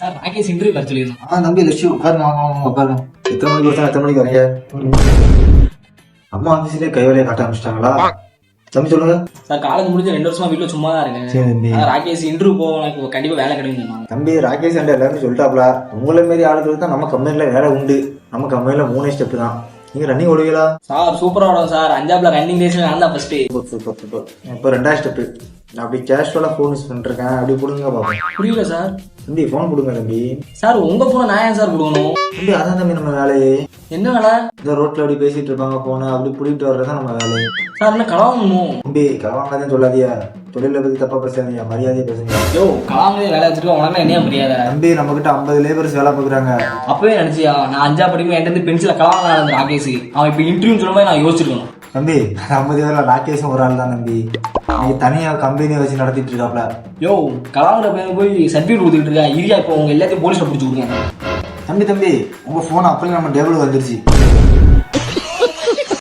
Sir Rakesh interview வர சொல்லியிருந்தோம். தம்பி லட்சுமி உட்காருங்க, வாங்க உட்காருங்க. எத்தனை மணிக்கு வருஷம், எத்தனை மணிக்கு வரீங்க? அம்மா ஆஃபீஸ்லேயே கை வேலையை காட்ட ஆரம்பிச்சிட்டாங்களா? தம்பி சொல்லுங்க. சார் காலேஜ் முடிஞ்ச 2 வருஷமா வீட்டில் சும்மா தான் இருக்கேன். சரி தம்பி. ராகேஷ் இன்டர்வியூ போக கண்டிப்பா வேலை கிடைக்கும். தம்பி ராகேஷ் அண்ட் எல்லாருமே சொல்லிட்டாப்ல, உங்களை மாரி ஆளுகளுக்கு தான் நம்ம கம்பெனில வேலை உண்டு. நம்ம கம்பெனில 3 ஸ்டெப் தான். நீங்க ரன்னிங் ஓடுவீங்களா? சார் சூப்பரா ஓடும் சார். அஞ்சாப்ல ரன்னிங் ரேஸ்ல நான் தான் ஃபர்ஸ்ட். சூப்பர். இப்போ 2வது ஸ்டெப். நான் அப்படி கேஷுவலா ஃபோன் யூஸ் பண்ணிருக்கேன், அப்படி கொடுங்க பாப்போம். புரியல சார். தம்பி ஃபோன் கொடுங்க தம்பி. சார் உங்க போன நான் ஏன் சார் கொடுக்கணும்? தம்பி அதான் தம்பி நம்ம வேலையே. என்ன வேலை? இந்த ரோட்ல அப்படி பேசிட்டு இருப்பாங்க, போன அப்படி புடிட்டு வர்றதுதான் நம்ம வேலையே. சார் என்ன கலாவணும்? தம்பி கலவாங்கதான் சொல்லாதியா, தொழிலை பத்தி தப்பா பேசாதீங்க, மரியாதையை பேசுங்க. யோ கலாமே வேலை வச்சிருக்கோம், உனக்கு என்ன மரியாதை? தம்பி நம்ம கிட்ட 50 லேபர்ஸ் வேலை பாக்குறாங்க. அப்பவே நினைச்சியா நான் 5ஆம் படிக்கும் என்கிட்ட இருந்து பென்சில கலாவாங்க அந்த ராகேஷ். அவன் இப்ப இன்டர்வியூ சொல்லும் போது நான் யோசிச்சிருக்கணும். தம்பி 50 பேர்ல ராகேஷும் ஒரு ஆள் தான் தம்பி. நீங்க தனியா கம்பெனியை வச்சு நடத்திட்டு இருக்காப்ல. யோ கலாங்கிற பையன் போய் சர்டிஃபிகேட் கொடுத்துட்டு இருக்கா. இரியா இப்போ உங்க எல்லாத்தையும் போலீஸ்ல பிடிச்சி கொடுங்க. தம்பி உங்க போன் அப்படியே நம்ம டேபிள் வந்துருச்சு.